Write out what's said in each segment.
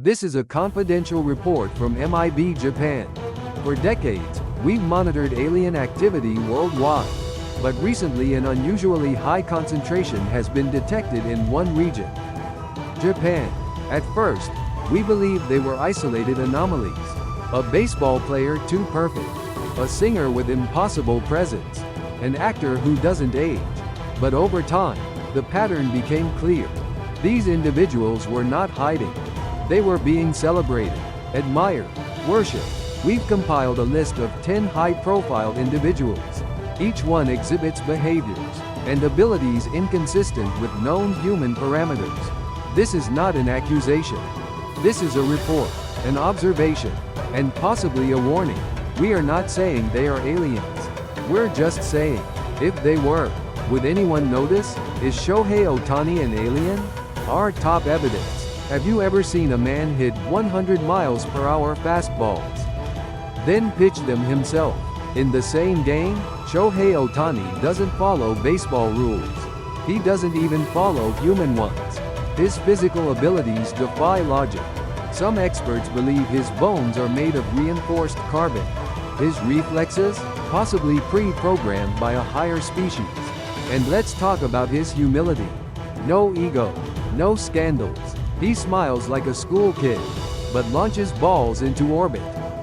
This is a confidential report from MIB Japan. For decades, we've monitored alien activity worldwide. But recently an unusually high concentration has been detected in one region, Japan. At first, we believed they were isolated anomalies. A baseball player too perfect, a singer with impossible presence, an actor who doesn't age. But over time, the pattern became clear. These individuals were not hiding. They were being celebrated, admired, worshipped. We've compiled a list of 10 high-profile individuals. Each one exhibits behaviors and abilities inconsistent with known human parameters. This is not an accusation. This is a report, an observation, and possibly a warning. We are not saying they are aliens. We're just saying, if they were, would anyone notice? Is Shohei Ohtani an alien? Our top evidence. Have you ever seen a man hit 100 miles per hour fastballs, then pitch them himself? In the same game, Shohei Ohtani doesn't follow baseball rules. He doesn't even follow human ones. His physical abilities defy logic. Some experts believe his bones are made of reinforced carbon. His reflexes, possibly pre-programmed by a higher species. And let's talk about his humility. No ego, no scandals. He smiles like a school kid, but launches balls into orbit.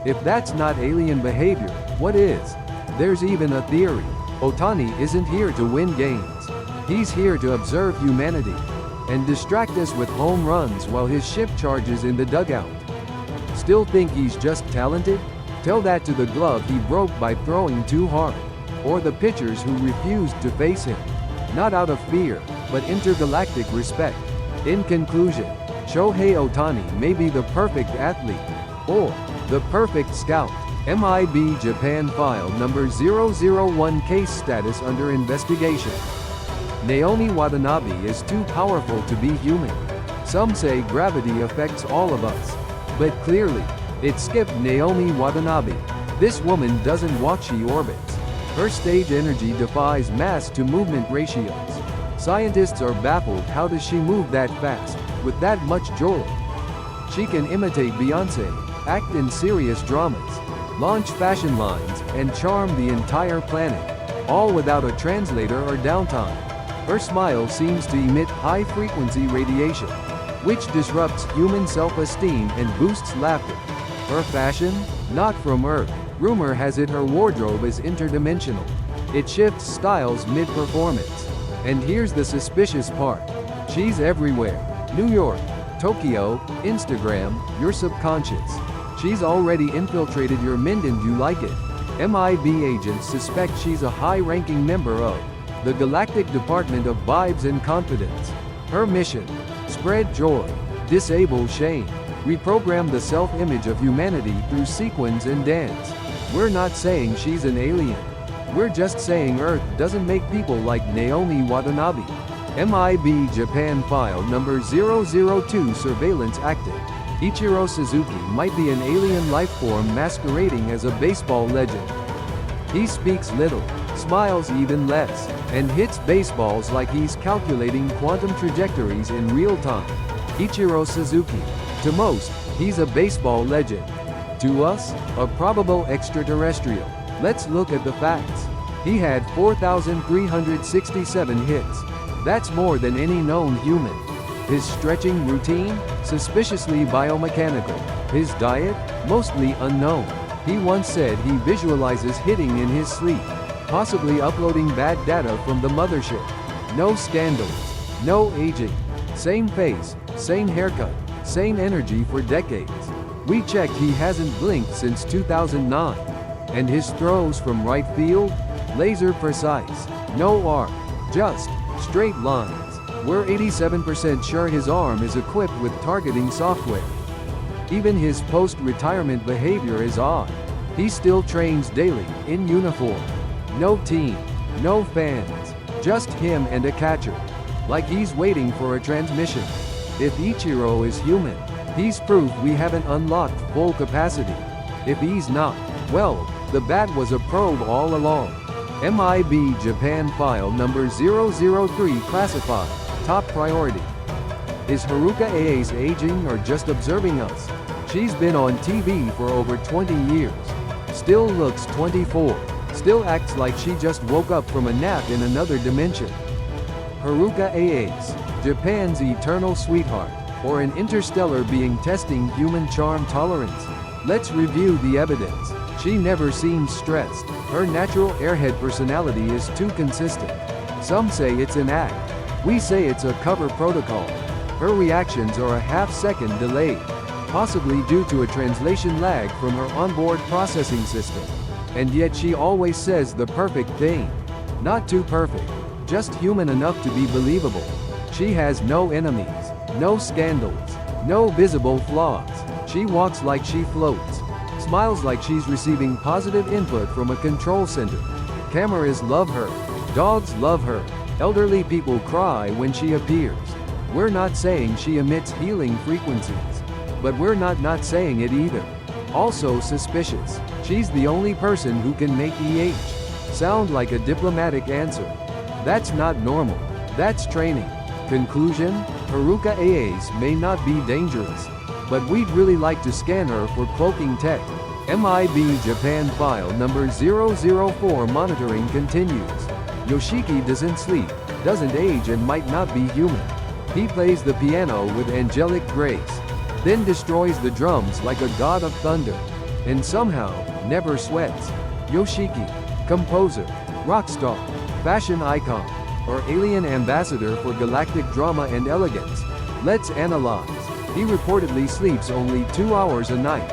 If that's not alien behavior, what is? There's even a theory. Ohtani isn't here to win games. He's here to observe humanity and distract us with home runs while his ship charges in the dugout. Still think he's just talented? Tell that to the glove he broke by throwing too hard, or the pitchers who refused to face him. Not out of fear, but intergalactic respect. In conclusion, Shohei Ohtani may be the perfect athlete, or the perfect scout. MIB Japan file number 001 case status under investigation. Naomi Watanabe is too powerful to be human. Some say gravity affects all of us. But clearly, it skipped Naomi Watanabe. This woman doesn't walk, she orbits. Her stage energy defies mass to movement ratios. Scientists are baffled, how does she move that fast, with that much joy? She can imitate Beyoncé, act in serious dramas, launch fashion lines, and charm the entire planet, all without a translator or downtime. Her smile seems to emit high-frequency radiation, which disrupts human self-esteem and boosts laughter. Her fashion? Not from Earth. Rumor has it her wardrobe is interdimensional. It shifts styles mid-performance. And here's the suspicious part. She's everywhere. New York, Tokyo, Instagram, your subconscious. She's already infiltrated your mind and you like it. MIB agents suspect she's a high-ranking member of the Galactic Department of Vibes and Confidence. Her mission: spread joy, disable shame, reprogram the self-image of humanity through sequins and dance. We're not saying she's an alien. We're just saying Earth doesn't make people like Naomi Watanabe. MIB Japan file number 002 surveillance active. Ichiro Suzuki might be an alien lifeform masquerading as a baseball legend. He speaks little, smiles even less, and hits baseballs like he's calculating quantum trajectories in real time. Ichiro Suzuki. To most, he's a baseball legend. To us, a probable extraterrestrial. Let's look at the facts. He had 4,367 hits. That's more than any known human. His stretching routine? Suspiciously biomechanical. His diet? Mostly unknown. He once said he visualizes hitting in his sleep, possibly uploading bad data from the mothership. No scandals. No aging. Same face, same haircut, same energy for decades. We checked, he hasn't blinked since 2009. And his throws from right field? Laser precise. No arc. Just straight lines. We're 87% sure his arm is equipped with targeting software. Even his post-retirement behavior is odd. He still trains daily, in uniform. No team. No fans. Just him and a catcher. Like he's waiting for a transmission. If Ichiro is human, he's proof we haven't unlocked full capacity. If he's not, well, the bat was a probe all along. MIB Japan file number 003 classified, top priority. Is Haruka Ace aging or just observing us? She's been on TV for over 20 years. Still looks 24. Still acts like she just woke up from a nap in another dimension. Haruka Ace, Japan's eternal sweetheart, or an interstellar being testing human charm tolerance? Let's review the evidence. She never seems stressed. Her natural airhead personality is too consistent. Some say it's an act. We say it's a cover protocol. Her reactions are a half-second delayed, possibly due to a translation lag from her onboard processing system. And yet she always says the perfect thing. Not too perfect, just human enough to be believable. She has no enemies, no scandals, no visible flaws. She walks like she floats, smiles like she's receiving positive input from a control center. Cameras love her, dogs love her, elderly people cry when she appears. We're not saying she emits healing frequencies, but we're not saying it either. Also suspicious, she's the only person who can make EH sound like a diplomatic answer. That's not normal, that's training. Conclusion, Haruka Ace may not be dangerous, but we'd really like to scan her for cloaking tech. MIB Japan file number 004 monitoring continues. Yoshiki doesn't sleep, doesn't age and might not be human. He plays the piano with angelic grace, then destroys the drums like a god of thunder, and somehow, never sweats. Yoshiki, composer, rock star, fashion icon, or alien ambassador for galactic drama and elegance? Let's analyze. He reportedly sleeps only 2 hours a night.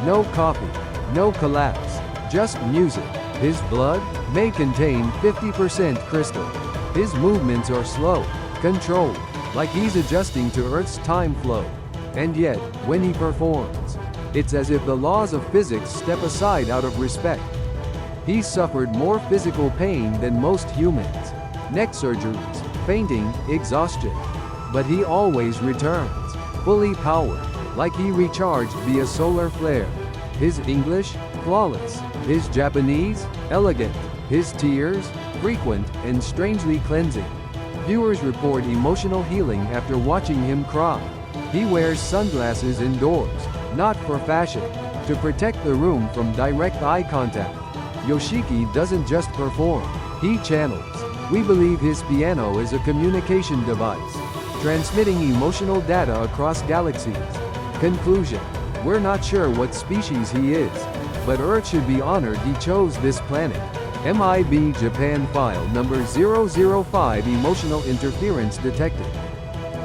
No coffee, no collapse, just music. His blood may contain 50% crystal. His movements are slow, controlled, like he's adjusting to Earth's time flow. And yet, when he performs, it's as if the laws of physics step aside out of respect. He's suffered more physical pain than most humans. Neck surgeries, fainting, exhaustion. But he always returns, fully powered, like he recharged via solar flare. His English, flawless. His Japanese, elegant. His tears, frequent and strangely cleansing. Viewers report emotional healing after watching him cry. He wears sunglasses indoors, not for fashion, to protect the room from direct eye contact. Yoshiki doesn't just perform, he channels. We believe his piano is a communication device, transmitting emotional data across galaxies. Conclusion: we're not sure what species he is, but Earth should be honored he chose this planet. MIB Japan file number 005 emotional interference detected.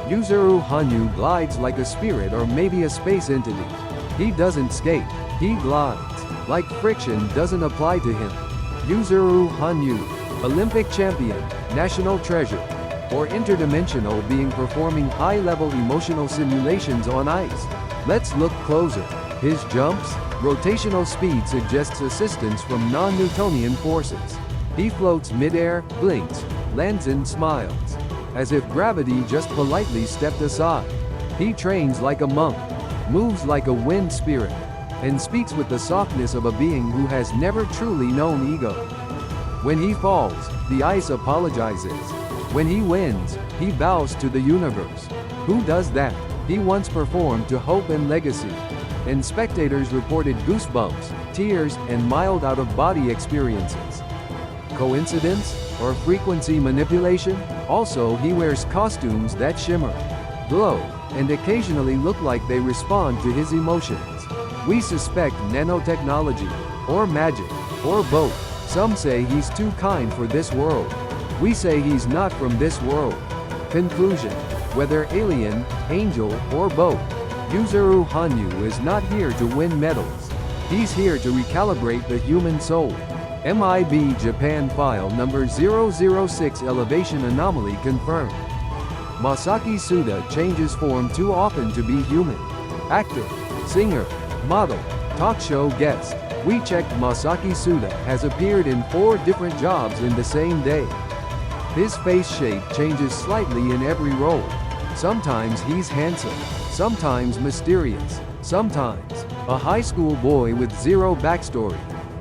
Yuzuru Hanyu glides like a spirit or maybe a space entity. He doesn't skate, he glides. Like friction doesn't apply to him. Yuzuru Hanyu, Olympic champion, national treasure, or interdimensional being performing high-level emotional simulations on ice. Let's look closer. His jumps, rotational speed suggests assistance from non-Newtonian forces. He floats mid-air, blinks, lands and smiles, as if gravity just politely stepped aside. He trains like a monk, moves like a wind spirit, and speaks with the softness of a being who has never truly known ego. When he falls, the ice apologizes. When he wins, he bows to the universe. Who does that? He once performed to Hope and Legacy, and spectators reported goosebumps, tears, and mild out-of-body experiences. Coincidence? Or frequency manipulation? Also, he wears costumes that shimmer, glow, and occasionally look like they respond to his emotions. We suspect nanotechnology, or magic, or both. Some say he's too kind for this world. We say he's not from this world. Conclusion: whether alien, angel, or both, Yuzuru Hanyu is not here to win medals. He's here to recalibrate the human soul. MIB Japan file number 006 elevation anomaly confirmed. Masaki Suda changes form too often to be human. Actor, singer, model, talk show guest. We checked. Masaki Suda has appeared in 4 different jobs in the same day. His face shape changes slightly in every role. Sometimes he's handsome, sometimes mysterious, sometimes a high school boy with zero backstory.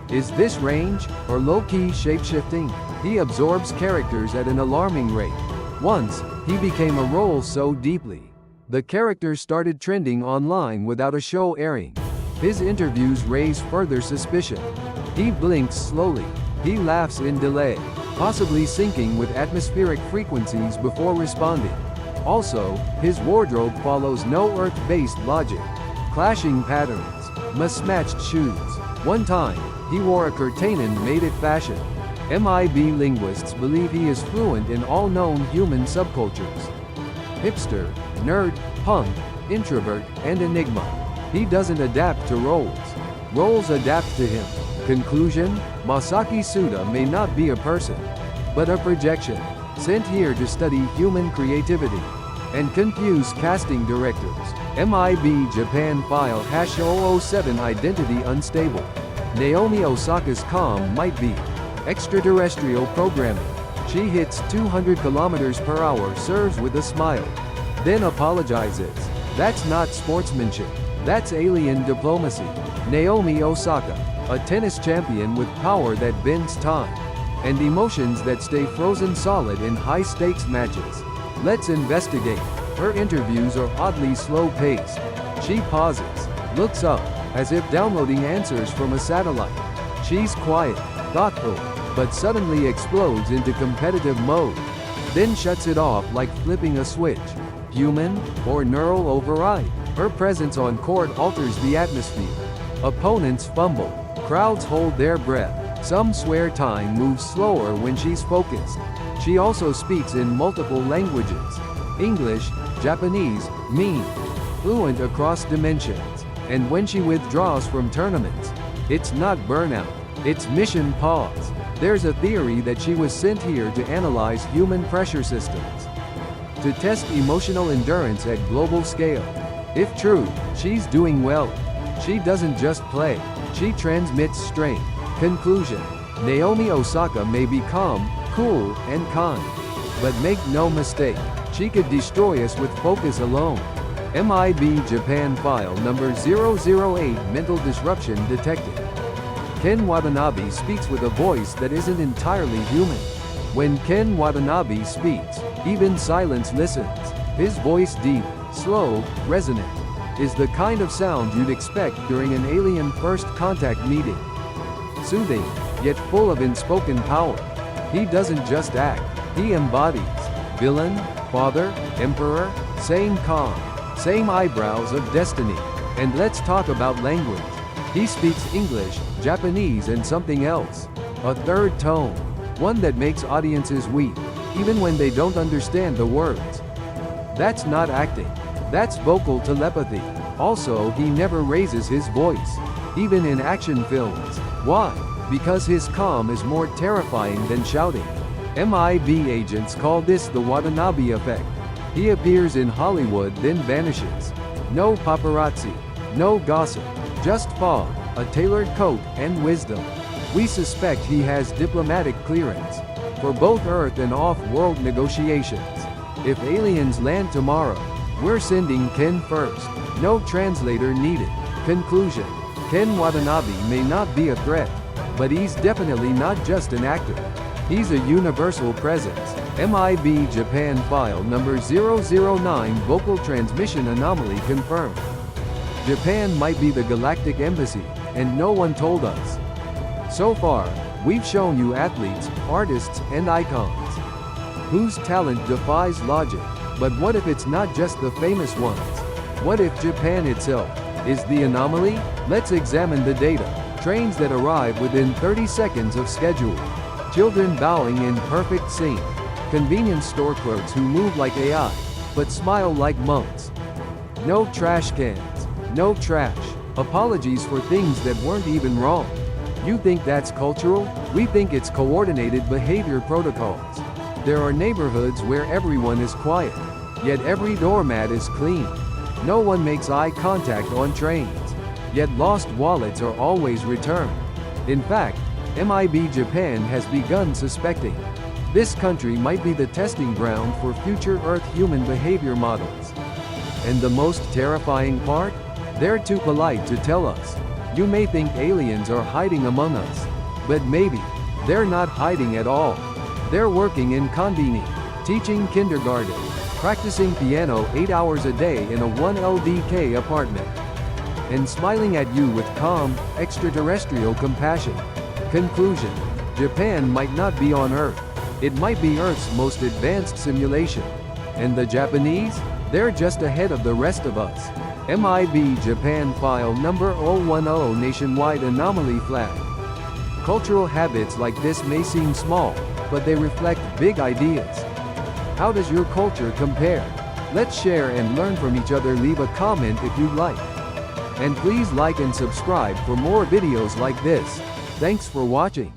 Is this range, or low-key shape-shifting? He absorbs characters at an alarming rate. Once, he became a role so deeply The character started trending online without a show airing. His interviews raise further suspicion. He blinks slowly. He laughs in delay, possibly syncing with atmospheric frequencies before responding. Also, his wardrobe follows no Earth-based logic. Clashing patterns, mismatched shoes. One time, he wore a curtainen made it fashion. MIB linguists believe he is fluent in all known human subcultures. Hipster, nerd, punk, introvert, and enigma. He doesn't adapt to roles. Roles adapt to him. Conclusion: Masaki Suda may not be a person, but a projection, sent here to study human creativity and confuse casting directors. MIB Japan file #007 identity unstable. Naomi Osaka's calm might be extraterrestrial programming. She hits 200 km/h, serves with a smile, then apologizes. That's not sportsmanship. That's alien diplomacy. Naomi Osaka, a tennis champion with power that bends time and emotions that stay frozen solid in high-stakes matches. Let's investigate. Her interviews are oddly slow-paced. She pauses, looks up, as if downloading answers from a satellite. She's quiet, thoughtful, but suddenly explodes into competitive mode, then shuts it off like flipping a switch. Human or neural override? Her presence on court alters the atmosphere. Opponents fumble. Crowds hold their breath. Some swear time moves slower when she's focused. She also speaks in multiple languages: English, Japanese, meme, fluent across dimensions. And when she withdraws from tournaments, it's not burnout, it's mission pause. There's a theory that she was sent here to analyze human pressure systems, to test emotional endurance at global scale. If true, she's doing well. She doesn't just play, she transmits strength. Conclusion: Naomi Osaka may be calm, cool, and kind, but make no mistake, she could destroy us with focus alone. MIB Japan file number 008 mental disruption detected. Ken Watanabe speaks with a voice that isn't entirely human. When Ken Watanabe speaks, even silence listens. His voice, deep, slow, resonant, is the kind of sound you'd expect during an alien first contact meeting. Soothing, yet full of unspoken power. He doesn't just act, he embodies. Villain, father, emperor, same calm, same eyebrows of destiny. And let's talk about language. He speaks English, Japanese, and something else. A third tone, one that makes audiences weep, even when they don't understand the words. That's not acting, that's vocal telepathy. Also, he never raises his voice, even in action films. Why? Because his calm is more terrifying than shouting. MIB agents call this the Watanabe effect. He appears in Hollywood then vanishes. No paparazzi, no gossip, just fog, a tailored coat, and wisdom. We suspect he has diplomatic clearance for both Earth and off-world negotiations. If aliens land tomorrow, we're sending Ken first. No translator needed. Conclusion: Ken Watanabe may not be a threat, but he's definitely not just an actor. He's a universal presence. MIB Japan file number 009 vocal transmission anomaly confirmed. Japan might be the galactic embassy, and no one told us. So far, we've shown you athletes, artists, and icons whose talent defies logic. But what if it's not just the famous ones? What if Japan itself is the anomaly? Let's examine the data. Trains that arrive within 30 seconds of schedule. Children bowing in perfect sync. Convenience store clerks who move like AI, but smile like monks. No trash cans. No trash. Apologies for things that weren't even wrong. You think that's cultural? We think it's coordinated behavior protocols. There are neighborhoods where everyone is quiet, yet every doormat is clean. No one makes eye contact on trains, yet lost wallets are always returned. In fact, MIB Japan has begun suspecting this country might be the testing ground for future Earth-human behavior models. And the most terrifying part? They're too polite to tell us. You may think aliens are hiding among us, but maybe they're not hiding at all. They're working in Konbini, teaching kindergarten, practicing piano 8 hours a day in a 1 LDK apartment, and smiling at you with calm, extraterrestrial compassion. Conclusion: Japan might not be on Earth. It might be Earth's most advanced simulation. And the Japanese? They're just ahead of the rest of us. MIB Japan File Number 010 Nationwide Anomaly Flag. Cultural habits like this may seem small, but they reflect big ideas. How does your culture compare? Let's share and learn from each other. Leave a comment if you'd like. And please like and subscribe for more videos like this. Thanks for watching.